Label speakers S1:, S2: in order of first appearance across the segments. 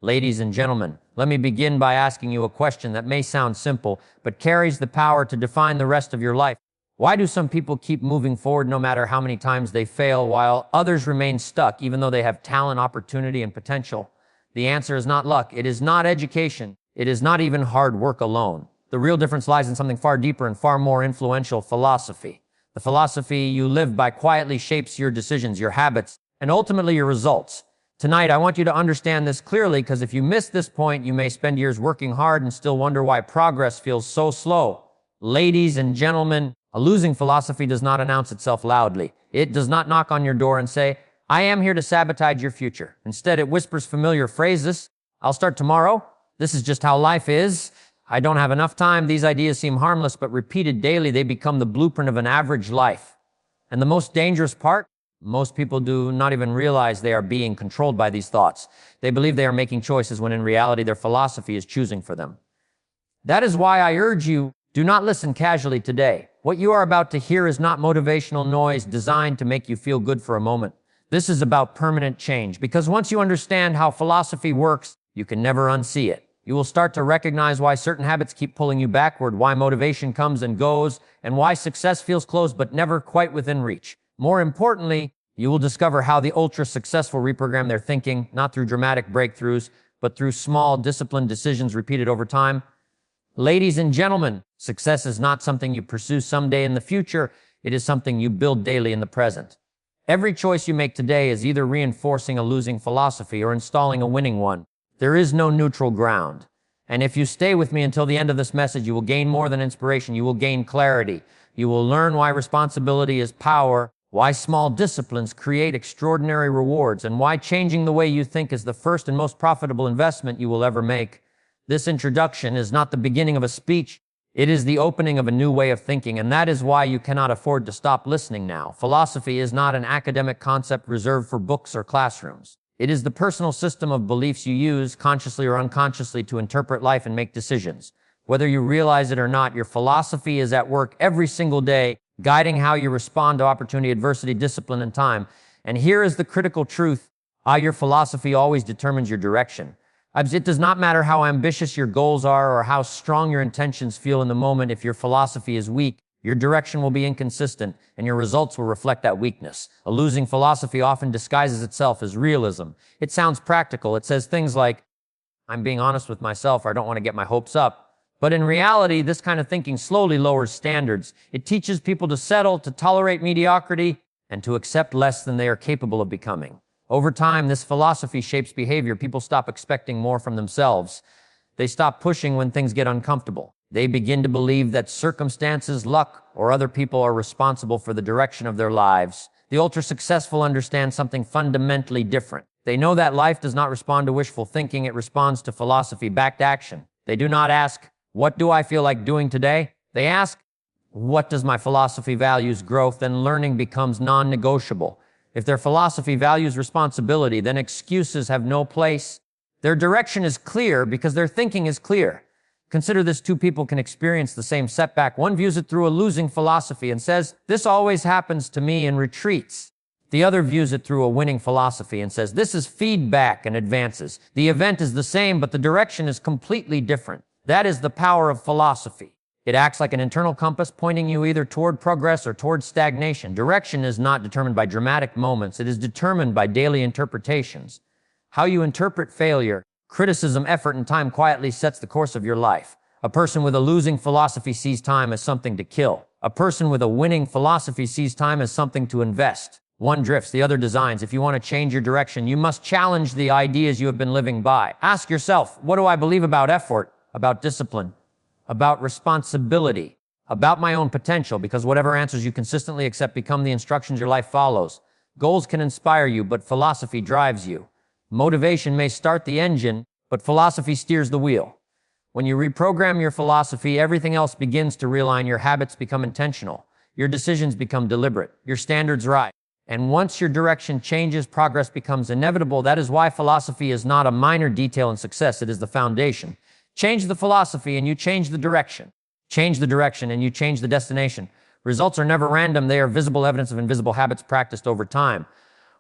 S1: Ladies and gentlemen, let me begin by asking you a question that may sound simple, but carries the power to define the rest of your life. Why do some people keep moving forward no matter how many times they fail, while others remain stuck even though they have talent, opportunity, and potential? The answer is not luck. It is not education. It is not even hard work alone. The real difference lies in something far deeper and far more influential: philosophy. The philosophy you live by quietly shapes your decisions, your habits, and ultimately your results. Tonight, I want you to understand this clearly, because if you miss this point, you may spend years working hard and still wonder why progress feels so slow. Ladies and gentlemen, a losing philosophy does not announce itself loudly. It does not knock on your door and say, "I am here to sabotage your future." Instead, it whispers familiar phrases: "I'll start tomorrow," "This is just how life is," "I don't have enough time." These ideas seem harmless, but repeated daily, they become the blueprint of an average life. And the most dangerous part? Most people do not even realize they are being controlled by these thoughts. They believe they are making choices when in reality their philosophy is choosing for them. That is why I urge you, do not listen casually today. What you are about to hear is not motivational noise designed to make you feel good for a moment. This is about permanent change, because once you understand how philosophy works, you can never unsee it. You will start to recognize why certain habits keep pulling you backward, why motivation comes and goes, and why success feels close but never quite within reach. More importantly, you will discover how the ultra-successful reprogram their thinking, not through dramatic breakthroughs, but through small, disciplined decisions repeated over time. Ladies and gentlemen, success is not something you pursue someday in the future. It is something you build daily in the present. Every choice you make today is either reinforcing a losing philosophy or installing a winning one. There is no neutral ground. And if you stay with me until the end of this message, you will gain more than inspiration. You will gain clarity. You will learn why responsibility is power, why small disciplines create extraordinary rewards, and why changing the way you think is the first and most profitable investment you will ever make. This introduction is not the beginning of a speech. It is the opening of a new way of thinking, and that is why you cannot afford to stop listening now. Philosophy is not an academic concept reserved for books or classrooms. It is the personal system of beliefs you use, consciously or unconsciously, to interpret life and make decisions. Whether you realize it or not, your philosophy is at work every single day, guiding how you respond to opportunity, adversity, discipline, and time. And here is the critical truth: your philosophy always determines your direction. It does not matter how ambitious your goals are or how strong your intentions feel in the moment. If your philosophy is weak, your direction will be inconsistent, and your results will reflect that weakness. A losing philosophy often disguises itself as realism. It sounds practical. It says things like, "I'm being honest with myself," or "I don't want to get my hopes up." But in reality, this kind of thinking slowly lowers standards. It teaches people to settle, to tolerate mediocrity, and to accept less than they are capable of becoming. Over time, this philosophy shapes behavior. People stop expecting more from themselves. They stop pushing when things get uncomfortable. They begin to believe that circumstances, luck, or other people are responsible for the direction of their lives. The ultra-successful understand something fundamentally different. They know that life does not respond to wishful thinking. It responds to philosophy-backed action. They do not ask, "What do I feel like doing today?" They ask, "What does my philosophy values?" Growth and learning becomes non-negotiable. If their philosophy values responsibility, then excuses have no place. Their direction is clear because their thinking is clear. Consider this: two people can experience the same setback. One views it through a losing philosophy and says, "This always happens to me," and retreats. The other views it through a winning philosophy and says, "This is feedback," and advances. The event is the same, but the direction is completely different. That is the power of philosophy. It acts like an internal compass, pointing you either toward progress or toward stagnation. Direction is not determined by dramatic moments. It is determined by daily interpretations. How you interpret failure, criticism, effort, and time quietly sets the course of your life. A person with a losing philosophy sees time as something to kill. A person with a winning philosophy sees time as something to invest. One drifts, the other designs. If you want to change your direction, you must challenge the ideas you have been living by. Ask yourself, what do I believe about effort, about discipline, about responsibility, about my own potential? Because whatever answers you consistently accept become the instructions your life follows. Goals can inspire you, but philosophy drives you. Motivation may start the engine, but philosophy steers the wheel. When you reprogram your philosophy, everything else begins to realign. Your habits become intentional. Your decisions become deliberate. Your standards rise. And once your direction changes, progress becomes inevitable. That is why philosophy is not a minor detail in success. It is the foundation. Change the philosophy and you change the direction. Change the direction and you change the destination. Results are never random. They are visible evidence of invisible habits practiced over time.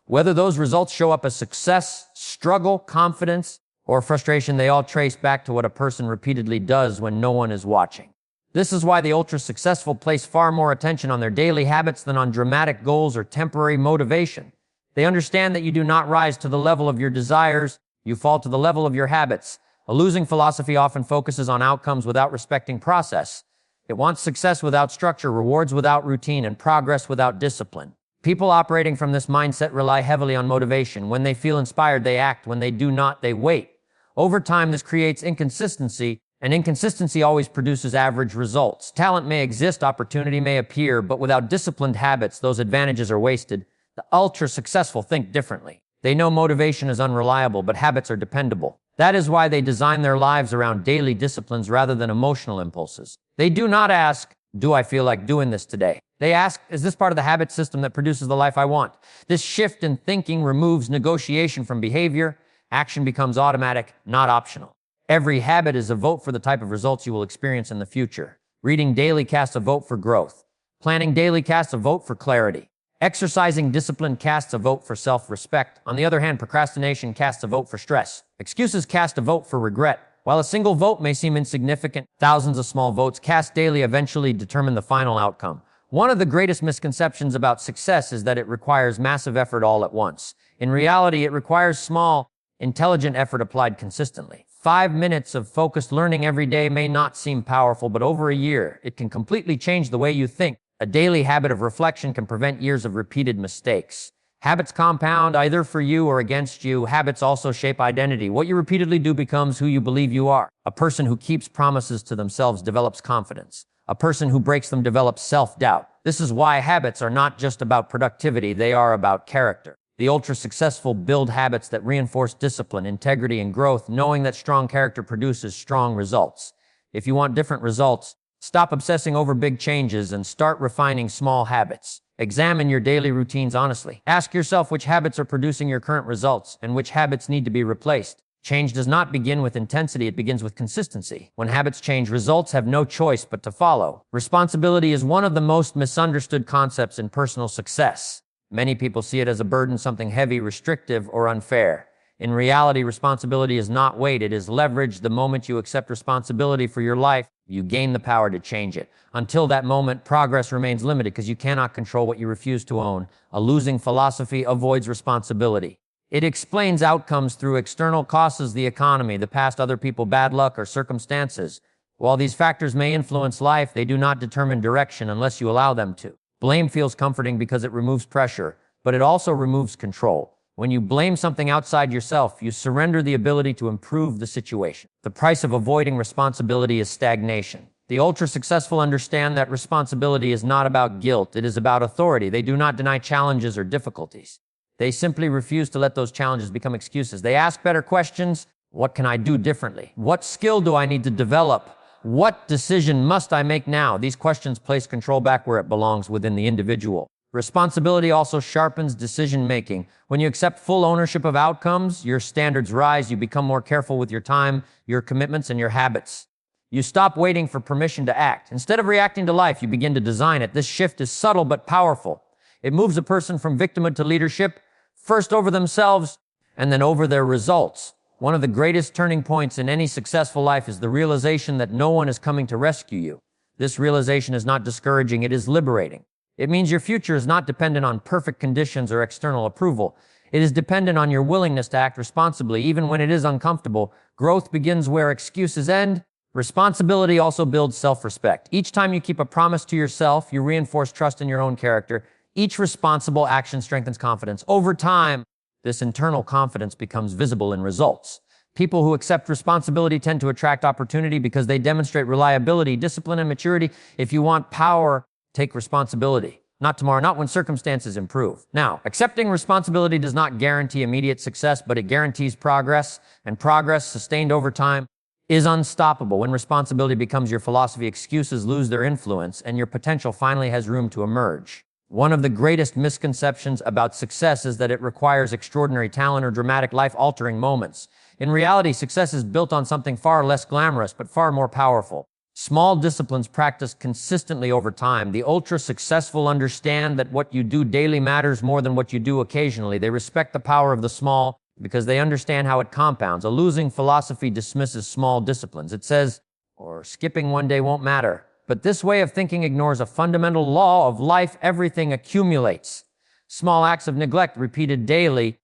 S1: Whether those results show up as success, struggle, confidence, or frustration, they all trace back to what a person repeatedly does when no one is watching. This is why the ultra-successful place far more attention on their daily habits than on dramatic goals or temporary motivation. They understand that you do not rise to the level of your desires, you fall to the level of your habits. A losing philosophy often focuses on outcomes without respecting process. It wants success without structure, rewards without routine, and progress without discipline. People operating from this mindset rely heavily on motivation. When they feel inspired, they act. When they do not, they wait. Over time, this creates inconsistency, and inconsistency always produces average results. Talent may exist, opportunity may appear, but without disciplined habits, those advantages are wasted. The ultra-successful think differently. They know motivation is unreliable, but habits are dependable. That is why they design their lives around daily disciplines rather than emotional impulses. They do not ask, do I feel like doing this today? They ask, is this part of the habit system that produces the life I want? This shift in thinking removes negotiation from behavior. Action becomes automatic, not optional. Every habit is a vote for the type of results you will experience in the future. Reading daily casts a vote for growth. Planning daily casts a vote for clarity. Exercising discipline casts a vote for self-respect. On the other hand, procrastination casts a vote for stress. Excuses cast a vote for regret. While a single vote may seem insignificant, thousands of small votes cast daily eventually determine the final outcome. One of the greatest misconceptions about success is that it requires massive effort all at once. In reality, it requires small, intelligent effort applied consistently. 5 minutes of focused learning every day may not seem powerful, but over a year, it can completely change the way you think. A daily habit of reflection can prevent years of repeated mistakes. Habits compound either for you or against you. Habits also shape identity. What you repeatedly do becomes who you believe you are. A person who keeps promises to themselves develops confidence. A person who breaks them develops self-doubt. This is why habits are not just about productivity, they are about character. The ultra-successful build habits that reinforce discipline, integrity, and growth, knowing that strong character produces strong results. If you want different results, stop obsessing over big changes and start refining small habits. Examine your daily routines honestly. Ask yourself which habits are producing your current results and which habits need to be replaced. Change does not begin with intensity, it begins with consistency. When habits change, results have no choice but to follow. Responsibility is one of the most misunderstood concepts in personal success. Many people see it as a burden, something heavy, restrictive, or unfair. In reality, responsibility is not weight, it is leverage. The moment you accept responsibility for your life, you gain the power to change it. Until that moment, progress remains limited because you cannot control what you refuse to own. A losing philosophy avoids responsibility. It explains outcomes through external causes, the economy, the past, other people, bad luck, or circumstances. While these factors may influence life, they do not determine direction unless you allow them to. Blame feels comforting because it removes pressure, but it also removes control. When you blame something outside yourself, you surrender the ability to improve the situation. The price of avoiding responsibility is stagnation. The ultra-successful understand that responsibility is not about guilt, it is about authority. They do not deny challenges or difficulties. They simply refuse to let those challenges become excuses. They ask better questions. What can I do differently? What skill do I need to develop? What decision must I make now? These questions place control back where it belongs, within the individual. Responsibility also sharpens decision-making. When you accept full ownership of outcomes, your standards rise, you become more careful with your time, your commitments, and your habits. You stop waiting for permission to act. Instead of reacting to life, you begin to design it. This shift is subtle but powerful. It moves a person from victimhood to leadership, first over themselves, and then over their results. One of the greatest turning points in any successful life is the realization that no one is coming to rescue you. This realization is not discouraging, it is liberating. It means your future is not dependent on perfect conditions or external approval. It is dependent on your willingness to act responsibly, even when it is uncomfortable. Growth begins where excuses end. Responsibility also builds self-respect. Each time you keep a promise to yourself, you reinforce trust in your own character. Each responsible action strengthens confidence. Over time, this internal confidence becomes visible in results. People who accept responsibility tend to attract opportunity because they demonstrate reliability, discipline, and maturity. If you want power, take responsibility. Not tomorrow, not when circumstances improve. Now, accepting responsibility does not guarantee immediate success, but it guarantees progress, and progress sustained over time is unstoppable. When responsibility becomes your philosophy, excuses lose their influence, and your potential finally has room to emerge. One of the greatest misconceptions about success is that it requires extraordinary talent or dramatic life-altering moments. In reality, success is built on something far less glamorous, but far more powerful. Small disciplines practiced consistently over time. The ultra-successful understand that what you do daily matters more than what you do occasionally. They respect the power of the small, because they understand how it compounds. A losing philosophy dismisses small disciplines. It says, or skipping one day won't matter. But this way of thinking ignores a fundamental law of life. Everything accumulates. Small acts of neglect repeated daily.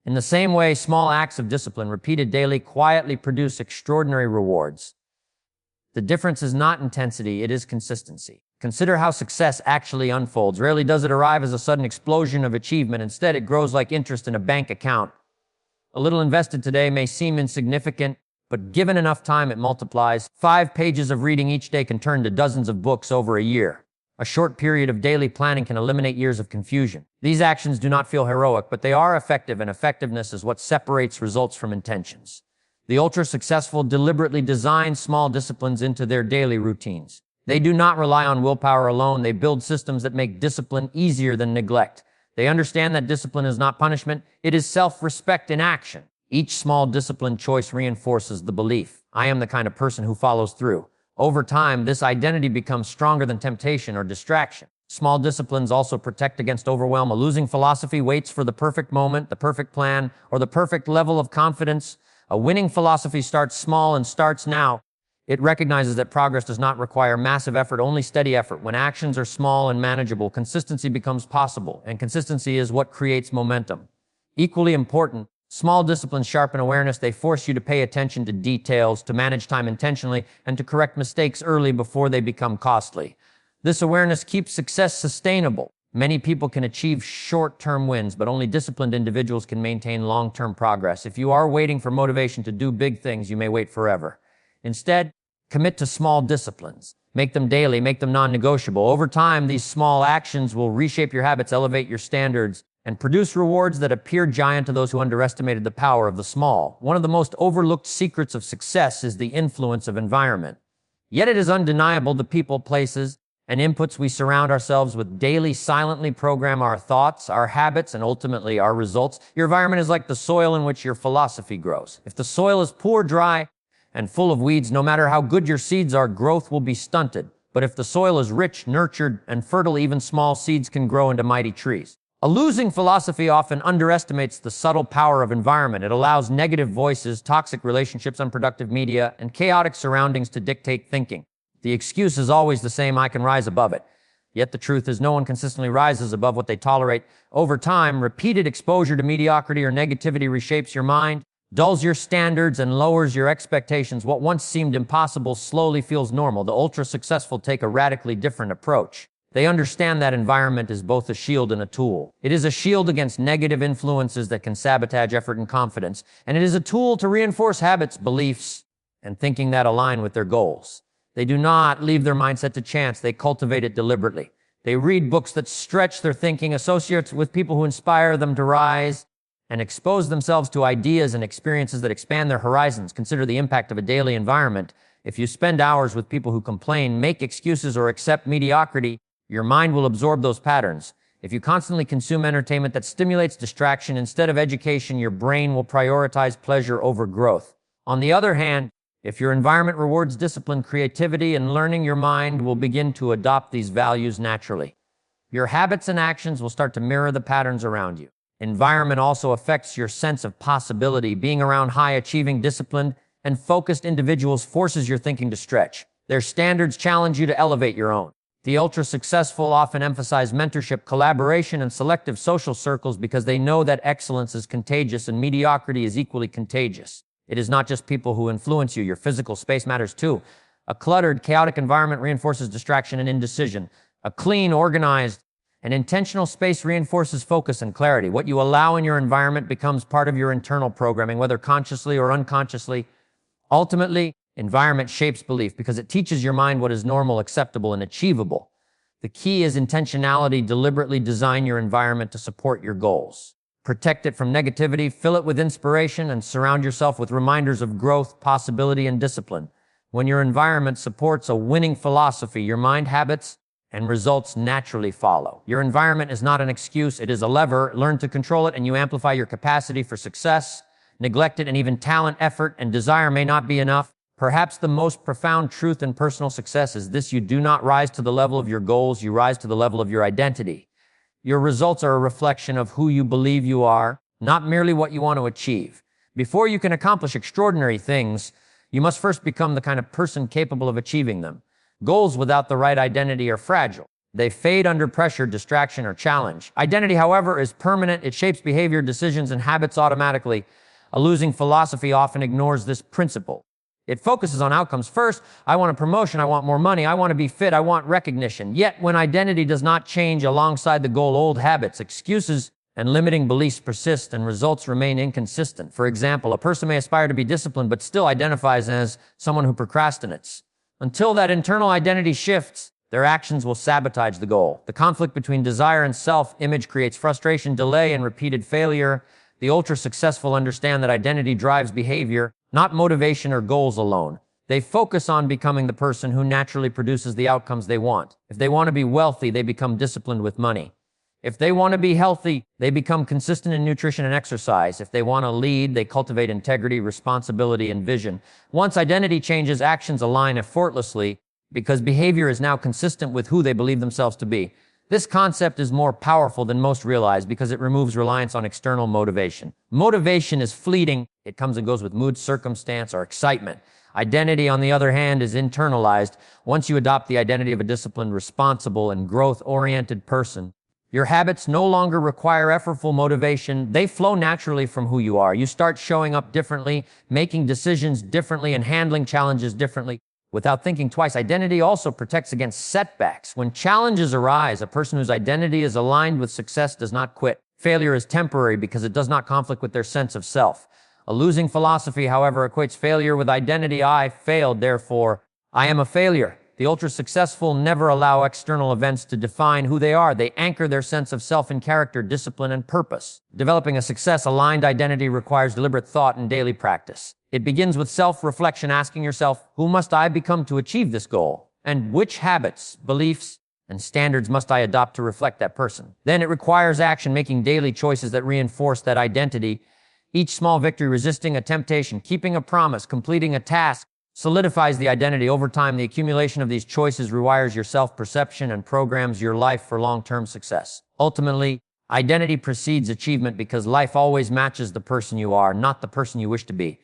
S1: In the same way, small acts of discipline repeated daily quietly produce extraordinary rewards. The difference is not intensity, it is consistency. Consider how success actually unfolds. Rarely does it arrive as a sudden explosion of achievement. Instead, it grows like interest in a bank account. A little invested today may seem insignificant, but given enough time, it multiplies. 5 pages of reading each day can turn to dozens of books over a year. A short period of daily planning can eliminate years of confusion. These actions do not feel heroic, but they are effective, and effectiveness is what separates results from intentions. The ultra-successful deliberately design small disciplines into their daily routines. They do not rely on willpower alone. They build systems that make discipline easier than neglect. They understand that discipline is not punishment. It is self-respect in action. Each small discipline choice reinforces the belief, I am the kind of person who follows through. Over time, this identity becomes stronger than temptation or distraction. Small disciplines also protect against overwhelm. A losing philosophy waits for the perfect moment, the perfect plan, or the perfect level of confidence. A winning philosophy starts small and starts now. It recognizes that progress does not require massive effort, only steady effort. When actions are small and manageable, consistency becomes possible, and consistency is what creates momentum. Equally important, small disciplines sharpen awareness. They force you to pay attention to details, to manage time intentionally, and to correct mistakes early before they become costly. This awareness keeps success sustainable. Many people can achieve short-term wins, but only disciplined individuals can maintain long-term progress. If you are waiting for motivation to do big things, you may wait forever. Instead, commit to small disciplines. Make them daily, make them non-negotiable. Over time, these small actions will reshape your habits, elevate your standards, and produce rewards that appear giant to those who underestimated the power of the small. One of the most overlooked secrets of success is the influence of environment. Yet it is undeniable the people, places, and inputs we surround ourselves with daily silently program our thoughts, our habits, and ultimately our results. Your environment is like the soil in which your philosophy grows. If the soil is poor, dry, and full of weeds, no matter how good your seeds are, growth will be stunted. But if the soil is rich, nurtured, and fertile, even small seeds can grow into mighty trees. A losing philosophy often underestimates the subtle power of environment. It allows negative voices, toxic relationships, unproductive media, and chaotic surroundings to dictate thinking. The excuse is always the same, I can rise above it. Yet the truth is no one consistently rises above what they tolerate. Over time, repeated exposure to mediocrity or negativity reshapes your mind, dulls your standards, and lowers your expectations. What once seemed impossible slowly feels normal. The ultra-successful take a radically different approach. They understand that environment is both a shield and a tool. It is a shield against negative influences that can sabotage effort and confidence, and it is a tool to reinforce habits, beliefs, and thinking that align with their goals. They do not leave their mindset to chance. They cultivate it deliberately. They read books that stretch their thinking, associate with people who inspire them to rise, and expose themselves to ideas and experiences that expand their horizons. Consider the impact of a daily environment. If you spend hours with people who complain, make excuses, or accept mediocrity, your mind will absorb those patterns. If you constantly consume entertainment that stimulates distraction instead of education, your brain will prioritize pleasure over growth. On the other hand, if your environment rewards discipline, creativity, and learning, your mind will begin to adopt these values naturally. Your habits and actions will start to mirror the patterns around you. Environment also affects your sense of possibility. Being around high-achieving, disciplined, and focused individuals forces your thinking to stretch. Their standards challenge you to elevate your own. The ultra-successful often emphasize mentorship, collaboration, and selective social circles because they know that excellence is contagious and mediocrity is equally contagious. It is not just people who influence you. Your physical space matters too. A cluttered, chaotic environment reinforces distraction and indecision. A clean, organized, and intentional space reinforces focus and clarity. What you allow in your environment becomes part of your internal programming, whether consciously or unconsciously. Ultimately, environment shapes belief because it teaches your mind what is normal, acceptable, and achievable. The key is intentionality. Deliberately design your environment to support your goals. Protect it from negativity, fill it with inspiration, and surround yourself with reminders of growth, possibility, and discipline. When your environment supports a winning philosophy, your mind, habits, and results naturally follow. Your environment is not an excuse, it is a lever. Learn to control it and you amplify your capacity for success. Neglect it and even talent, effort, and desire may not be enough. Perhaps the most profound truth in personal success is this: you do not rise to the level of your goals, you rise to the level of your identity. Your results are a reflection of who you believe you are, not merely what you want to achieve. Before you can accomplish extraordinary things, you must first become the kind of person capable of achieving them. Goals without the right identity are fragile. They fade under pressure, distraction, or challenge. Identity, however, is permanent. It shapes behavior, decisions, and habits automatically. A losing philosophy often ignores this principle. It focuses on outcomes first. I want a promotion, I want more money, I want to be fit, I want recognition. Yet, when identity does not change alongside the goal, old habits, excuses, and limiting beliefs persist and results remain inconsistent. For example, a person may aspire to be disciplined but still identifies as someone who procrastinates. Until that internal identity shifts, their actions will sabotage the goal. The conflict between desire and self-image creates frustration, delay, and repeated failure. The ultra-successful understand that identity drives behavior, not motivation or goals alone. They focus on becoming the person who naturally produces the outcomes they want. If they want to be wealthy, they become disciplined with money. If they want to be healthy, they become consistent in nutrition and exercise. If they want to lead, they cultivate integrity, responsibility, and vision. Once identity changes, actions align effortlessly because behavior is now consistent with who they believe themselves to be. This concept is more powerful than most realize because it removes reliance on external motivation. Motivation is fleeting. It comes and goes with mood, circumstance, or excitement. Identity, on the other hand, is internalized. Once you adopt the identity of a disciplined, responsible, and growth-oriented person, your habits no longer require effortful motivation. They flow naturally from who you are. You start showing up differently, making decisions differently, and handling challenges differently. Without thinking twice, identity also protects against setbacks. When challenges arise, a person whose identity is aligned with success does not quit. Failure is temporary because it does not conflict with their sense of self. A losing philosophy, however, equates failure with identity. I failed, therefore I am a failure. The ultra-successful never allow external events to define who they are. They anchor their sense of self in character, discipline, and purpose. Developing a success-aligned identity requires deliberate thought and daily practice. It begins with self-reflection, asking yourself, who must I become to achieve this goal? And which habits, beliefs, and standards must I adopt to reflect that person? Then it requires action, making daily choices that reinforce that identity. Each small victory, resisting a temptation, keeping a promise, completing a task, solidifies the identity. Over time, the accumulation of these choices rewires your self-perception and programs your life for long-term success. Ultimately, identity precedes achievement because life always matches the person you are, not the person you wish to be.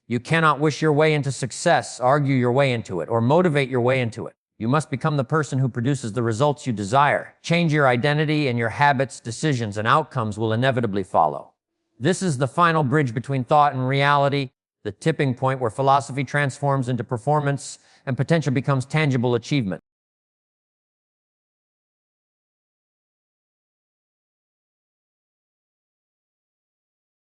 S1: You cannot wish your way into success, argue your way into it, or motivate your way into it. You must become the person who produces the results you desire. Change your identity and your habits, decisions, and outcomes will inevitably follow. This is the final bridge between thought and reality, the tipping point where philosophy transforms into performance and potential becomes tangible achievement.